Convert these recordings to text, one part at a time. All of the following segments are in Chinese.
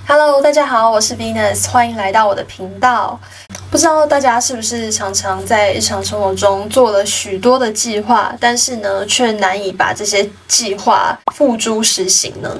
Hello， 大家好，我是 Venus， 欢迎来到我的频道。不知道大家是不是常常在日常生活中做了许多的计划，但是呢，却难以把这些计划付诸实行呢？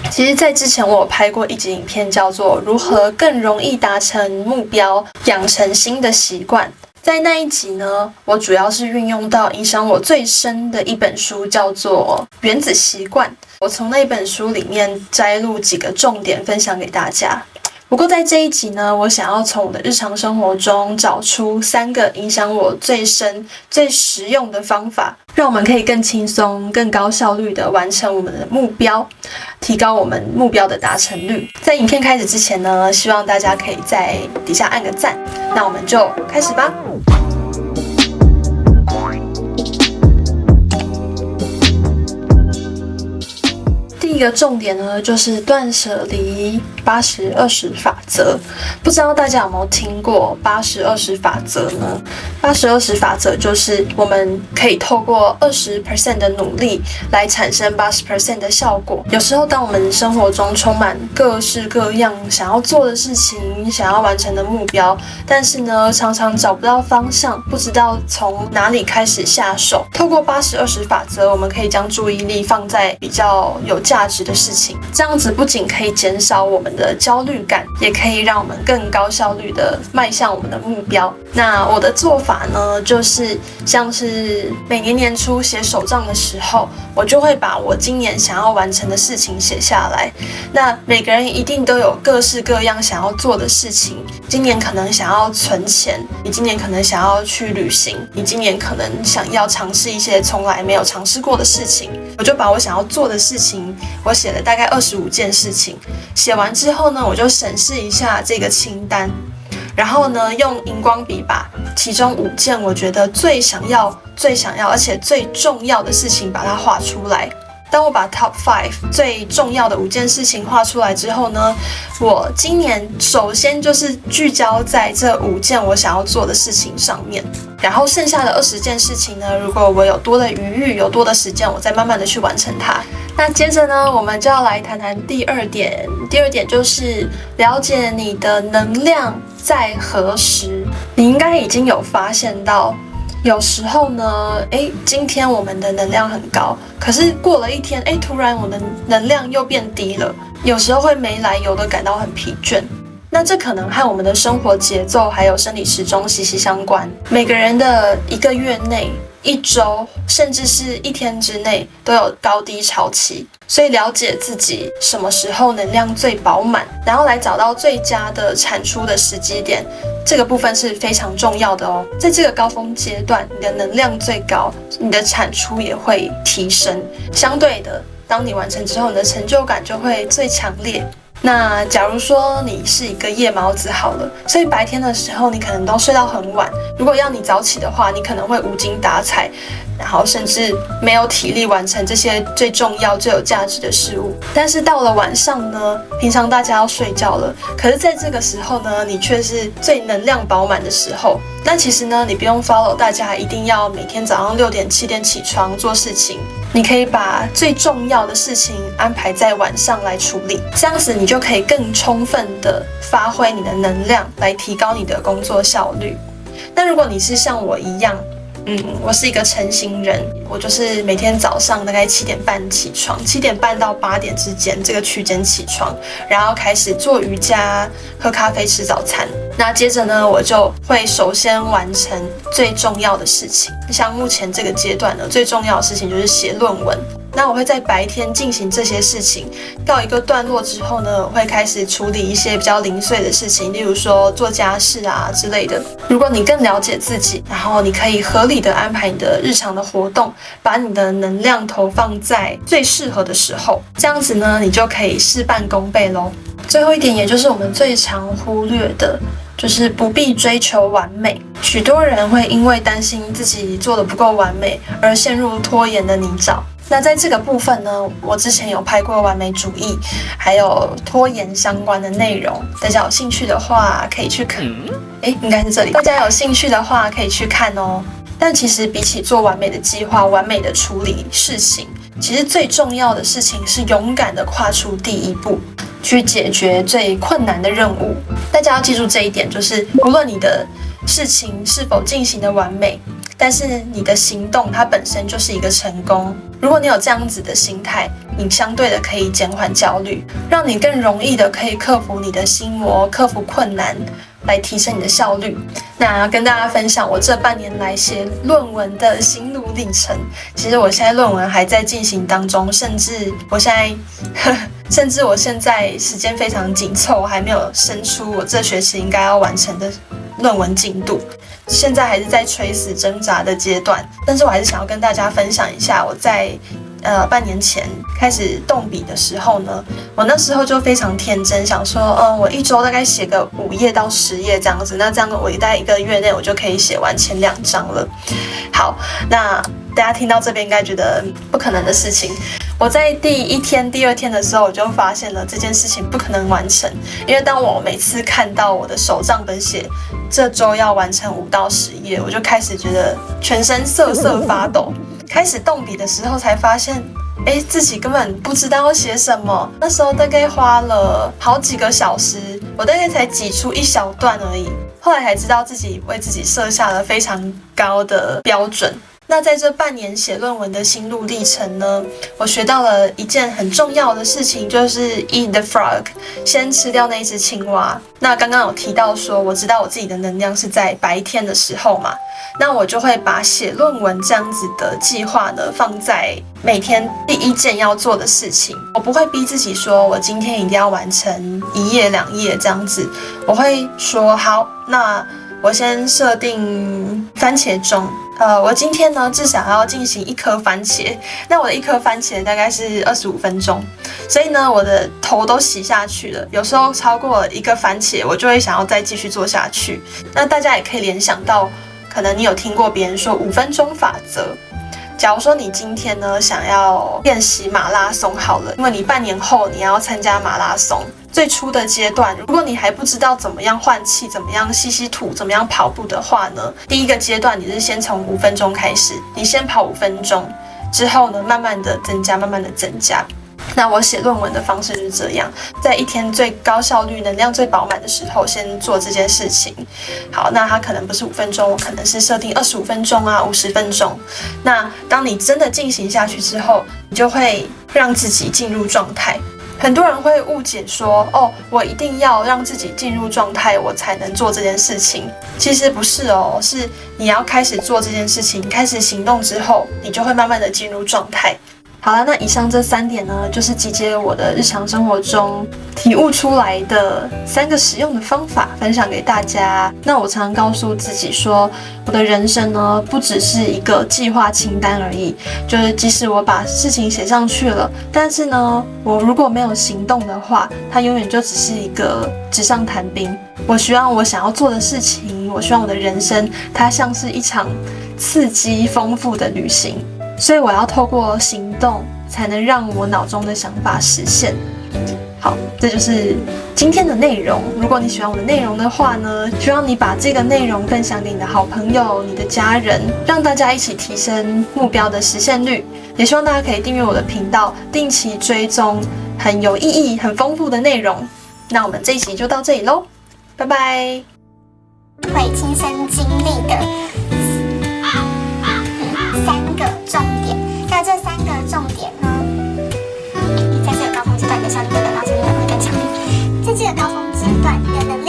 其实，在之前我有拍过一集影片，叫做《如何更容易达成目标，养成新的习惯》。在那一集呢，我主要是运用到影响我最深的一本书，叫做《原子习惯》。我从那本书里面摘录几个重点分享给大家。不过在这一集呢，我想要从我的日常生活中找出3个影响我最深、最实用的方法，让我们可以更轻松、更高效率地完成我们的目标，提高我们目标的达成率。在影片开始之前呢，希望大家可以在底下按个赞。那我们就开始吧。第一个重点呢，就是断舍离80-20法则。不知道大家有没有听过80-20法则呢？80-20法则就是我们可以透过20% 的努力来产生80% 的效果。有时候当我们生活中充满各式各样想要做的事情，想要完成的目标，但是呢，常常找不到方向，不知道从哪里开始下手。透过80-20法则，我们可以将注意力放在比较有价值的事情，这样子不仅可以减少我们的焦虑感，也可以让我们更高效率的迈向我们的目标。那我的做法呢，就是像是每年年初写手账的时候，我就会把我今年想要完成的事情写下来。那每个人一定都有各式各样想要做的事情，今年可能想要存钱，你今年可能想要去旅行，你今年可能想要尝试一些从来没有尝试过的事情。我就把我想要做的事情，我写了大概25件事情，写完之后呢，我就审视一下这个清单，然后呢，用荧光笔把其中5件我觉得最想要，而且最重要的事情把它画出来。当我把 Top 5最重要的5件事情画出来之后呢，我今年首先就是聚焦在这5件我想要做的事情上面，然后剩下的20件事情呢，如果我有多的余裕，有多的时间，我再慢慢的去完成它。那接着呢，我们就要来谈谈第二点。第二点就是了解你的能量在何时。你应该已经有发现到，有时候呢，今天我们的能量很高，可是过了一天，突然我的能量又变低了。有时候会没来由的感到很疲倦。那这可能和我们的生活节奏还有生理时钟息息相关。每个人的1个月内、1周，甚至是1天之内都有高低潮期，所以了解自己什么时候能量最饱满，然后来找到最佳的产出的时机点，这个部分是非常重要的哦。在这个高峰阶段，你的能量最高，你的产出也会提升。相对的，当你完成之后，你的成就感就会最强烈。那假如说你是一个夜猫子好了，所以白天的时候你可能都睡到很晚，如果要你早起的话，你可能会无精打采，然后甚至没有体力完成这些最重要最有价值的事物。但是到了晚上呢，平常大家要睡觉了，可是在这个时候呢，你却是最能量饱满的时候。那其实呢，你不用 follow 大家一定要每天早上6点7点起床做事情，你可以把最重要的事情安排在晚上来处理，这样子你就可以更充分的发挥你的能量，来提高你的工作效率。那如果你是像我一样，我是一个晨型人，我就是每天早上大概7点半起床，7点半到8点之间这个区间起床，然后开始做瑜伽、喝咖啡、吃早餐。那接着呢，我就会首先完成最重要的事情。像目前这个阶段呢，最重要的事情就是写论文。那我会在白天进行这些事情，告一个段落之后呢，我会开始处理一些比较零碎的事情，例如说做家事啊之类的。如果你更了解自己，然后你可以合理的安排你的日常的活动，把你的能量投放在最适合的时候，这样子呢，你就可以事半功倍咯。最后一点，也就是我们最常忽略的，就是不必追求完美。许多人会因为担心自己做得不够完美而陷入拖延的泥沼。那在这个部分呢，我之前有拍过完美主义还有拖延相关的内容，大家有兴趣的话可以去看。应该是这里，大家有兴趣的话可以去看哦。但其实比起做完美的计划、完美的处理事情，其实最重要的事情是勇敢的跨出第一步。去解决最困难的任务。大家要记住这一点，就是无论你的事情是否进行的完美，但是你的行动它本身就是一个成功。如果你有这样子的心态，你相对的可以减缓焦虑，让你更容易的可以克服你的心魔，克服困难，来提升你的效率。那跟大家分享我这半年来写论文的心路历程。其实我现在论文还在进行当中，甚至我现在时间非常紧凑，还没有生出我这学期应该要完成的论文进度，现在还是在垂死挣扎的阶段。但是我还是想要跟大家分享一下我在半年前开始动笔的时候呢，我那时候就非常天真，想说我一周大概写个5页到10页这样子，那这样我大概1个月内我就可以写完前2章了。好，那大家听到这边应该觉得不可能的事情。我在第1天、第2天的时候，我就发现了这件事情不可能完成，因为当我每次看到我的手账本写这周要完成5到10页，我就开始觉得全身瑟瑟发抖。开始动笔的时候才发现，自己根本不知道要写什么。那时候大概花了好几个小时，我大概才挤出一小段而已。后来才知道自己为自己设下了非常高的标准。那在这半年写论文的心路历程呢，我学到了一件很重要的事情，就是 eat the frog， 先吃掉那只青蛙。那刚刚有提到说，我知道我自己的能量是在白天的时候嘛，那我就会把写论文这样子的计划呢，放在每天第一件要做的事情。我不会逼自己说我今天一定要完成1页2页这样子，我会说好，那我先设定番茄钟。我今天呢至少要进行1颗番茄，那我的1颗番茄大概是25分钟，所以呢我的头都洗下去了。有时候超过1个番茄，我就会想要再继续做下去。那大家也可以联想到，可能你有听过别人说5分钟法则。假如说你今天呢想要练习马拉松好了，因为你半年后你要参加马拉松。最初的阶段，如果你还不知道怎么样换气，怎么样吸吐，怎么样跑步的话呢，第一个阶段你是先从5分钟开始，你先跑5分钟，之后呢慢慢的增加，慢慢的增加。那我写论文的方式是这样，在一天最高效率、能量最饱满的时候，先做这件事情。好，那它可能不是5分钟，我可能是设定25分钟啊，50分钟。那当你真的进行下去之后，你就会让自己进入状态。很多人会误解说，我一定要让自己进入状态，我才能做这件事情。其实不是哦，是你要开始做这件事情，开始行动之后，你就会慢慢的进入状态。好了，那以上这3点呢，就是集结我的日常生活中体悟出来的3个实用的方法，分享给大家。那我常常告诉自己说，我的人生呢，不只是一个计划清单而已。就是即使我把事情写上去了，但是呢，我如果没有行动的话，它永远就只是一个纸上谈兵。我希望我想要做的事情，我希望我的人生，它像是一场刺激丰富的旅行。所以我要透过行动，才能让我脑中的想法实现。好，这就是今天的内容。如果你喜欢我的内容的话呢，希望你把这个内容分享给你的好朋友、你的家人，让大家一起提升目标的实现率。也希望大家可以订阅我的频道，定期追踪很有意义、很丰富的内容。那我们这一集就到这里咯，拜拜。会亲身经历的3个重点，那这3个重点呢，在这个高峰阶段，你的效率会得到真的会更强烈。在这个高峰阶段，你的能力